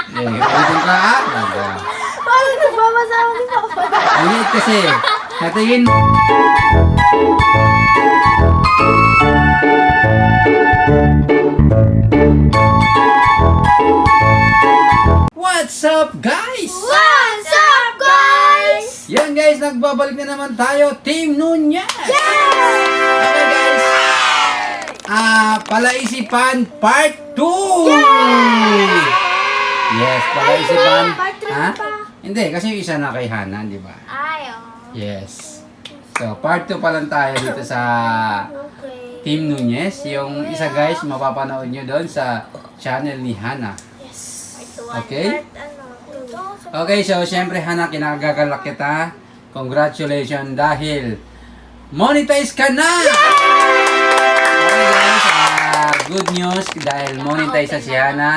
Ulitin ka ha? Paano nagbabasa ako ni Papa? Ang liit kasi. Natingin. What's up guys? What's up, guys? Yan guys, nagbabalik na naman tayo. Team Nunez! Okay guys. Palaisipan Part 2! Yes, palaisipan. Part 3 Ha? pa. Hindi, kasi yung isa na kay Hana, di ba? Ay, Yes. So, Part 2 pa lang tayo dito sa Okay. Team Nunez. Yung isa guys, mapapanood nyo doon sa channel ni Hana. Yes. Okay? Part Okay, so syempre Hana, kinagagalak kita. Congratulations dahil monetize ka na! Okay guys, good news dahil monetize na si Hana.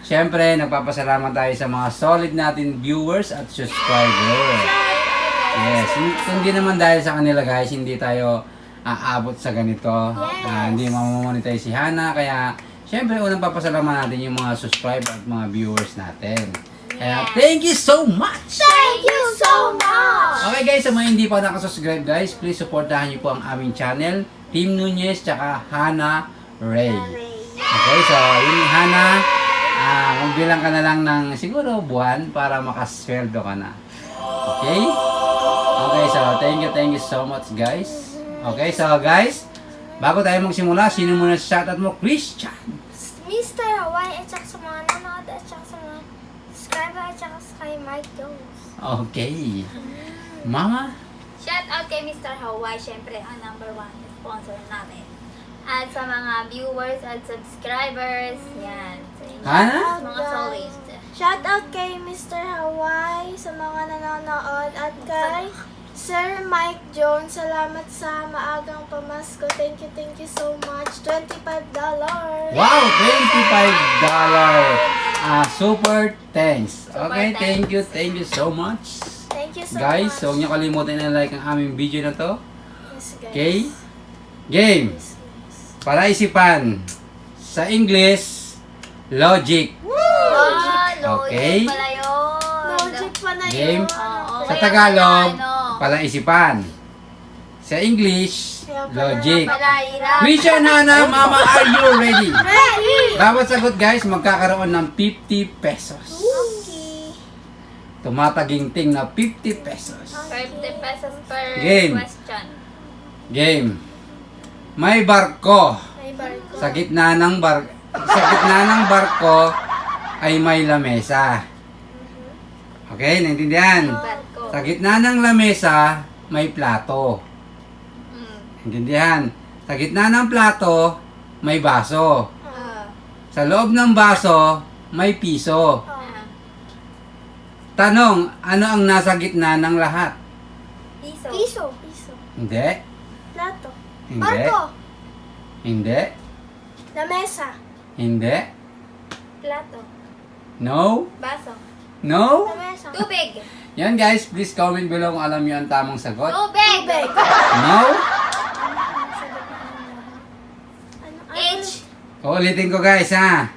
Syempre, nagpapasalamat tayo sa mga solid natin viewers at subscribers. Yes, hindi naman dahil sa kanila guys, hindi tayo aabot sa ganito. Hindi mamamonetize si Hana, kaya syempre unang papasalamat natin yung mga subscribe at mga viewers natin. Kaya thank you so much! Thank you so much! Okay guys, sa mga hindi pa nakasubscribe guys, please supportahan niyo po ang aming channel, Team Nunez tsaka Hana Ray. Okay, so yun ni Hana, magbilang ka na lang ng siguro buwan para makasweldo ka na. Okay? Okay, so thank you so much guys. Okay, so guys, bago tayo magsimula, sino muna sa shoutout mo? Christian! Mr. Hawaii at saka sa mga nanonood at saka sa mga subscriber at saka sa kay Mike Jones. Okay. Mama? Shout out kay Mr. Hawaii, syempre ang number 1 sponsor namin. At sa mga viewers at subscribers, yan. Sa inyo, Hana? mga solid. Shout out kay Mr. Hawaii sa mga nanonood at kay Sir Mike Jones. Salamat sa maagang pamasko. Thank you so much. $25. Wow, $25. Super thanks. Okay, thank you so much. Thank you so Guys, much. so huwag niyo kalimutan na like ang aming video na to. Yes, guys. Okay? Game. Para isipan. Sa English, logic. Okay. Logic pala yun. Logic pa na Game. yun. Oo. Sa Kaya Tagalog, pala, ano, palaisipan. Sa English, logic. pala hirap. Christian, Hana, Mama, are you ready? Ready! Bawat sagot guys, magkakaroon ng 50 pesos. Okay. Tumataginting na 50 pesos. 50 pesos per Game. question. Game. May barko. May barko. Sa gitna ng barko ay may lamesa. Okay, naintindihan? Barko. Sa gitna ng lamesa may plato. Naintindihan? Sa gitna ng plato may baso. Sa loob ng baso may piso. Tanong, ano ang nasa gitna ng lahat? Piso. Piso. Piso. Hindi. Plato. Hindi. Barko. Hindi. Lamesa. Hindi. Plato. No. Baso. No. Lamesa. Tubig. Yan guys, please comment below kung alam niyo ang tamang sagot. Tubig. Tubig. No? Ano? H. Uulitin ko guys ha.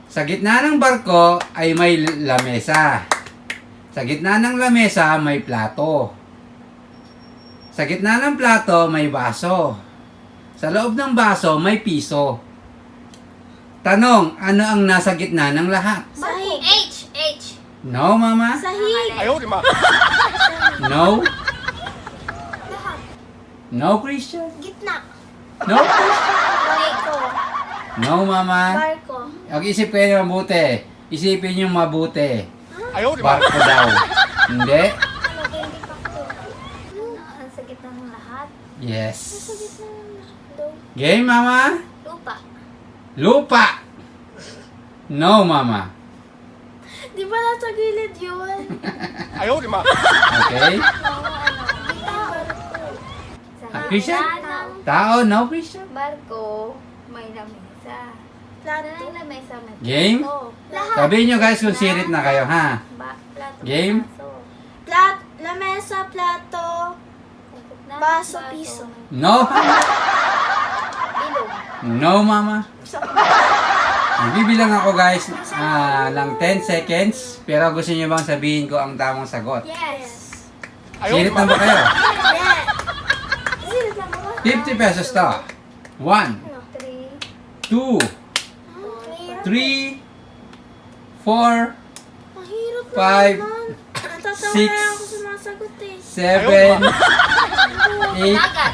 Sa gitna ng barko ay may lamesa. Sa gitna ng lamesa may plato. Sa gitna ng plato may baso. Sa loob ng baso may piso. Tanong, ano ang nasa gitna ng lahat? Sahig. H. H. No, mama? Sahig. No? Lahat. No, Christian? Gitna. No? Barko. No, mama? Barko. Mag-isip kayo mabuti. Isipin nyo mabuti. Barko daw. Hindi? Ano? Hindi pa ko. Ang sakit ng lahat. Yes. Sa gitna ng lahat daw. Game, mama? Lupa. Lupa. No, mama. Di ba nasa gilid yun? Okay? Sa Christian? gitna ng Tao, no, Christian? barko, may lamesa. Plato. Sa lamesa may Game? plato. Lahat. Sabihin nyo guys kung sirit na kayo, ha? Plato. Game? Baso. Lamesa, plato. Sa gitna ng Baso, piso. may No? ilog. No, mama. Bibilang ako guys ng 10 seconds. Pero gusto niyo bang sabihin ko ang tamang sagot? Yes. Sirit na ba kayo? Yes. Sino lang ba? 50 pesos to. 1, 2, 3, 4, Ang hirap 5, naman. Natatawa 6, na ako sumasagot eh. 7, 8, Dagat.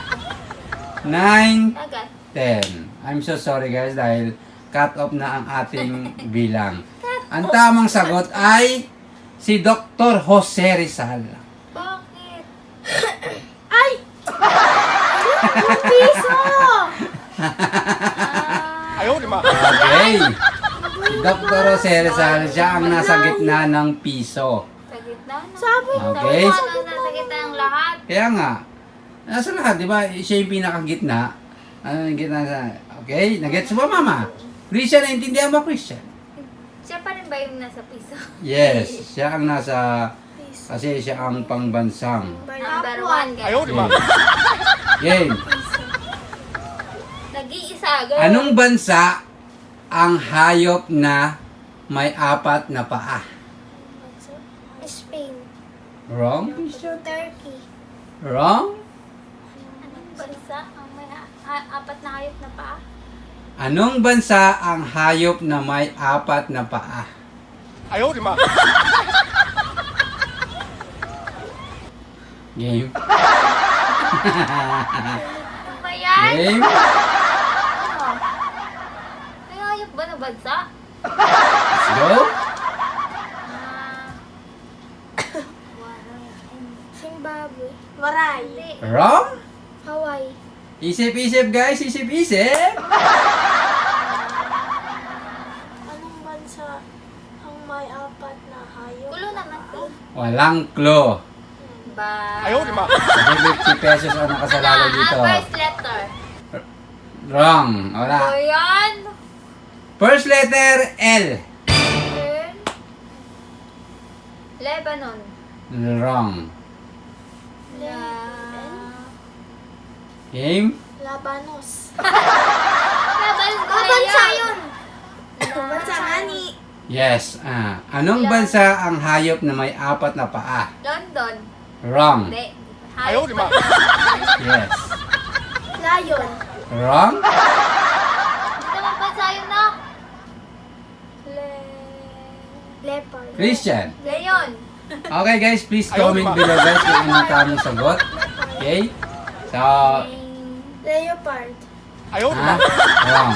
9, Dagat. 10. I'm so sorry guys dahil cut off na ang ating bilang. Ang tamang sagot ay si Dr. Jose Rizal. Bakit? Ay! Yung piso! Okay. Si Dr. Jose Rizal, siya ang nasa gitna ng piso. Sa gitna na. Sabi ko, Okay. Nasa gitna ng lahat. Kaya nga, nasa lahat, di ba? Siya yung pinakagitna. Ano yung gitna sa... Okay, nagets mo mama? Christian, naintindihan mo Christian? Siya pa rin ba yung nasa piso? Yes, siya ang nasa... piso. Kasi siya ang pangbansang. Number 1, guys. Game. Nag-iisa, girl. Anong bansa ang hayop na may 4 na paa? Spain. Wrong? Turkey. Wrong? Anong bansa ang may 4 na hayop na paa? Anong bansa ang hayop na may 4 na paa? Game. Ano ba yan? Game. Ano? May hayop ba na bansa? Let's go. Ah, Zimbabwe. Waray. Hindi. Wrong? Hawaii. Isip-isip guys, isip-isip. Anong bansa ang may 4 na hayop? Gulo naman to. Walang clue. Ba? Kasi 50 pesos ang nakasalala dito. First letter. Wrong. O Wala. yan. First letter L. Then, Lebanon. Wrong. Game. Labanos. Labanon ba Bansa yan? yun! Bansa nga ni... Yes. Anong bansa ang hayop na may 4 na paa? London. Wrong. Hindi. Hayop ba? Yes. Lion. Wrong. Hindi naman bansa yun na. Leopard. Christian. Leon. Okay guys, please comment below guys kung anong tamang sagot. Okay? So, Leopard. wrong.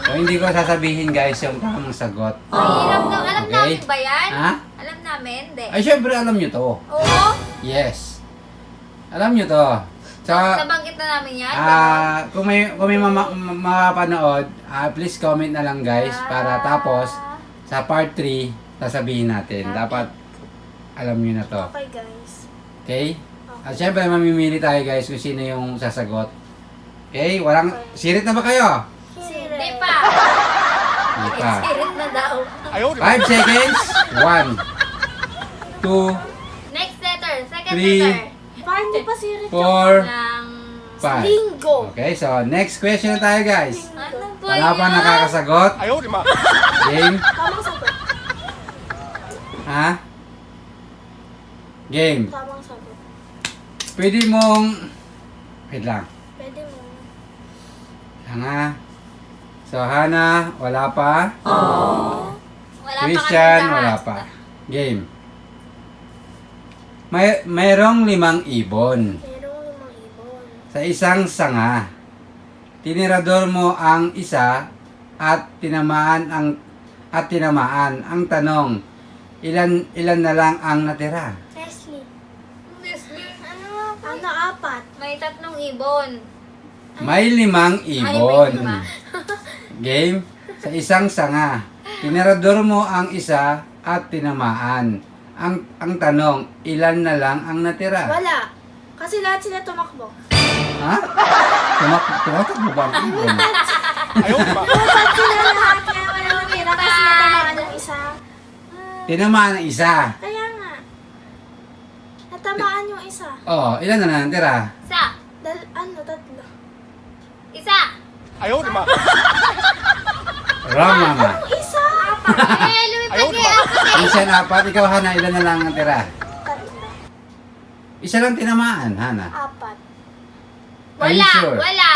So, hindi ko sasabihin guys yung tamang sagot. Mahirap na. Alam Okay. namin ba yan? Ha? Alam namin? Hindi. Ay, syempre alam nyo to. Oo. Yes. Alam nyo to. So, Nabanggit na namin yan. kung may mapapanood, please comment na lang guys para tapos sa part 3 sasabihin natin. Dapat alam nyo na to. Okay guys. Okay? At syempre mamimili tayo guys kung sino yung sasagot. Okay? Walang sirit na ba kayo? Hindi pa. Hindi pa. Sirit na daw. 5 seconds. 1 2 Next letter. Second Three. letter. Parang hindi pa sirit 4 Ng... 5. Bingo. Okay, so next question na tayo guys. Ano ba Wala pa yan? nakakasagot. Game. Tamang sagot. Ha? Game. Tamang sagot. Pwede mong... Wait lang. Pwede mo. Hanga. So, Hana, wala pa. Wala Christian, pa kami wala lahat. pa. Game. Mayroong 5 ibon Merong 5 ibon. sa isang sanga. Tinirador mo ang isa at tinamaan. Ang tanong, ilan na lang ang natira? Leslie. Leslie, Ano? 4. may 3 ibon. May 5 ibon. Ay, may 5. Game. Sa isang sanga. Tinirador mo ang isa at tinamaan. Ang tanong, ilan na lang ang natira? Wala. Kasi lahat sila tumakbo. Ha? Tumatakbo ba ang ibon? Lumabad sila lahat kaya wala natira kasi natamaan yung isa. Tinamaan ang isa. Kaya nga. Natamaan yung isa. Oh, ilan na lang natira? Isa. 3. Isa. Wrong, mama. Isa. Lumipad kayo. Christian, 4. Ikaw, Hana, ilan na lang ang tira? Tatlo. Isa lang tinamaan, Hana. 4. Are you Wala, sure? wala.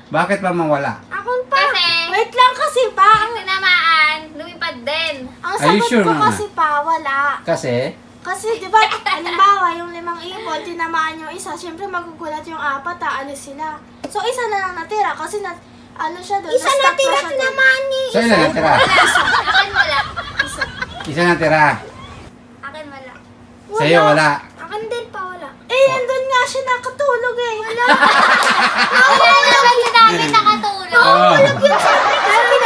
Bakit pa mawala? Akon pa. Kasi, Wait lang kasi pa. ang tinamaan, lumipad din. Ang Are you sagot sure, ko Mama? kasi pa, wala. Kasi, Kasi, di ba, halimbawa, yung 5 ibon, tinamaan yung isa, syempre magugulat yung 4, aalis sila. So, isa na lang natira, kasi ano siya doon, isa natira, tinamaan ni so ilan na tira? Akin wala. isa. Isa na tira. Akin wala. Sa'yo, wala. Akin din pa wala. Eh, nandun nga siya nakatulog eh. Wala. Wala naman si namin nakatulog. Oh.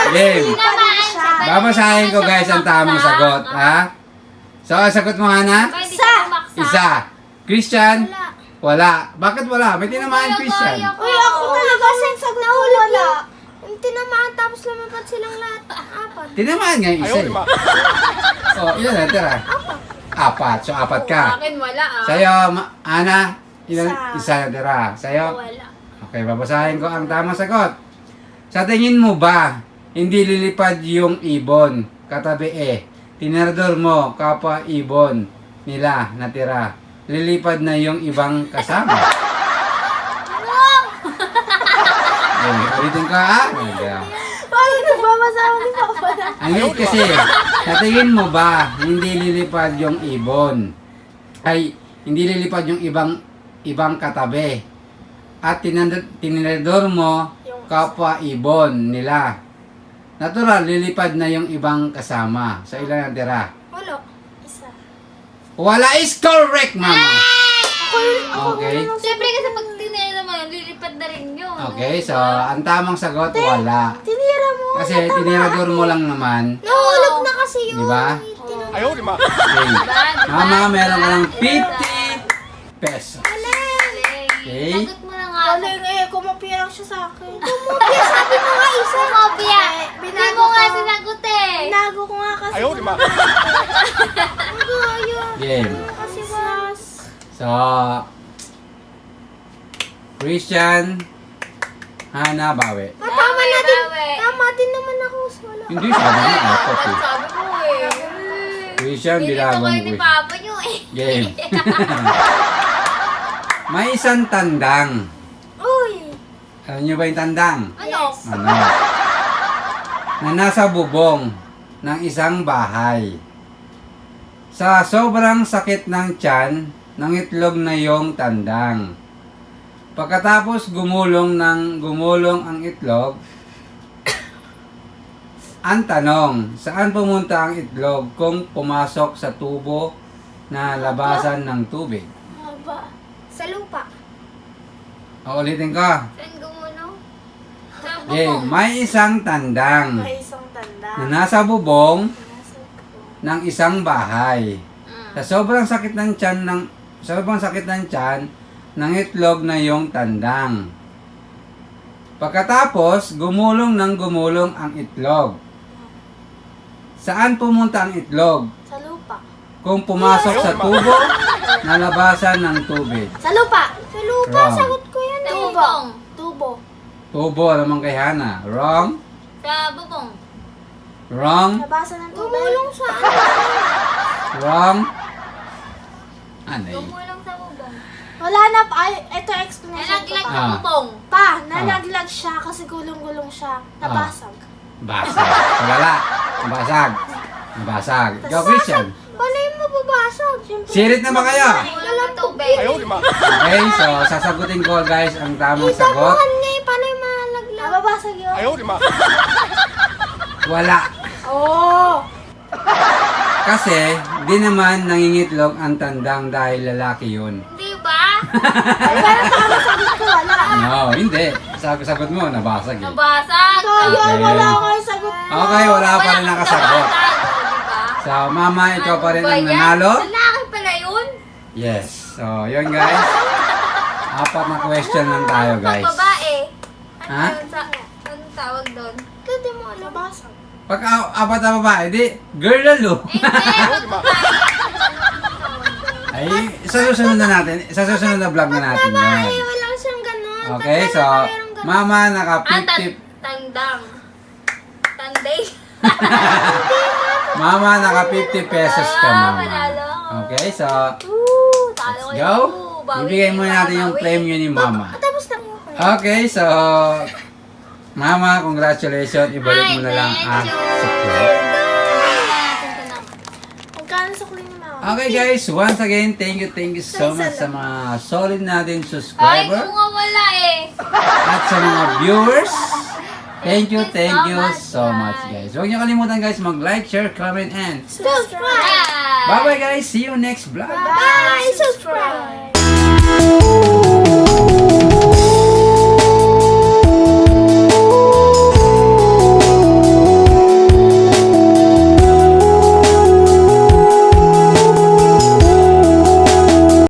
Game. Tinamaan siya. Babasahin ko guys ang tamang sagot, ha? So, ang sagot mo, Hana? Pwede Isa. ka bumaksak. Isa. Christian? Wala. Wala. Bakit wala? May tinamaan Christian. Uy, ako talaga ang sagot ko, wala. Yung tinamaan tapos lumipad silang lahat. 4. Tinamaan nga yung isa eh. Oh, ilan na tira? 4. So, 4 ka. Akin wala ah. Sa'yo, Hana? Ilan? Isa. Isa na tira. Sa'yo? Wala. Okay, babasahin ko ang tamang sagot. Sa tingin mo ba, hindi lilipad yung ibon? Katabi tinerdor mo, kapwa ibon nila natira. Lilipad na yung ibang kasama. Okay, ulitin ka ha? Ay, nagbabasa ako ni Papa na. Ang liit kasi, sa tingin mo ba, hindi lilipad yung ibon? Ay, hindi lilipad yung ibang katabi. At tinerdor mo, kapwa ibon nila. Natural, lilipad na yung ibang kasama. Sa ilan ang tira? Wala. Isa. Wala is correct, mama. Okay. Siyempre kasi pag tinira mo yun, lilipad na rin yun. Okay, so ang tamang sagot, wala. Tinira mo. Kasi tinirador mo lang naman. Nahulog na kasi Di ba? Ayaw, di ba? Okay. Mama, meron ka ng 50 pesos. Okay. Sagot mo na nga. Galing eh, kumapia lang siya sa akin. Kumapia, sabi mo nga isa. Kopya. Hindi Binago mo nga ko. sinagot eh. Binago ko nga kasi. Ayaw, di ba? Game. Kasi mas. So, Christian, Hana, bawi. Tama na din. Bawi. Tama din naman ako. Wala. Hindi, sabi niya, apat eh. Sabi ko eh. Christian, Nilito bilangan kayo mo ni eh. Papa nyo eh. Game. May isang tandang. Uy. Alam niyo ba yung tandang? Ano? Ano? Na nasa bubong ng isang bahay. Sa sobrang sakit ng tiyan, nangitlog na yung tandang. Pagkatapos gumulong ang itlog, ang tanong, saan pumunta ang itlog kung pumasok sa tubo na labasan ng tubig? Haba. Sa lupa. O, ulitin ko. Saan gumulong? Sa Okay, bubong. may isang tandang May isang tanda. na nasa bubong Nasa bubong. ng isang bahay. Mm. Sa sobrang sakit ng tiyan, nangitlog na yung tandang. Pagkatapos, gumulong ang itlog. Saan pumunta ang itlog? Sa lupa. Kung pumasok sa tubo na labasan ng tubig. Sa lupa. Sa lupa. Wrong. Sagot ko yan. Sa Tubo. bubong. Tubo. Tubo naman kay Hana. Wrong? Sa bubong. Wrong? Nabasa ng tubig. Gumulong sa Wrong? Ano yun? Gumulong sa bubong. Wala na. Ay, ito explanation ko Nalaglag pa. sa Ah. bubong. Pa, nalaglag siya kasi gulong-gulong siya. Nabasag. Basag. Wala. Basag. Basag. Ikaw, Christian. Paano yung mababasag? Siyempre. Sirit na ba kayo? Gumulong ng tubig. Ayaw, di ba? Okay, so sasagutin ko guys ang tamang sagot. nga eh. Paano yung malaglag? Mababasag yun. Ayaw, di ba? Wala. Oo. Kasi, di naman nangingitlog ang tandang dahil lalaki yun. Hindi ba? Ay, parang tama sagot ko. Wala. No, hindi. Sagot mo, nabasag eh. Nabasag. Kaya, Okay. wala ako yung sagot. Okay, wala pa rin nakasagot. Nabasag, diba? So, mama, ikaw pa rin Ano ba ang yan? nanalo. Lalaki pala yun? Yes. So, yun guys. 4 na question lang tayo guys. Pag babae. Ano Ha? yun sa... Anong tawag doon? Hindi mo alam. Nabasag. Pag 4 na babae, di, girl lalo. Hindi, pag babae. Ay, sa susunod na natin, sa susunod na vlog na natin yun. Wala siyang ganun. Okay, so, mama, naka Ah, 50, tandang. foundation. Mama, naka 50 pesos ka, Mama. Panalo. Okay, so, Talo let's kayo. go. Bawi, Ibigay muna natin yung bawi. premium ni Mama. Tapos na yun. Okay, so, Mama, congratulations. Ibalik mo na lang ang sukli. Magkano sukli ni Mama? Okay guys, once again, thank you so much sa mga solid natin Ay, subscriber kung nga wala eh. at sa mga viewers. Thank you so so much, much guys. Huwag niyo kalimutan guys, mag-like, share, comment, and Subscribe. Bye. bye-bye guys. See you next vlog. Bye. Subscribe.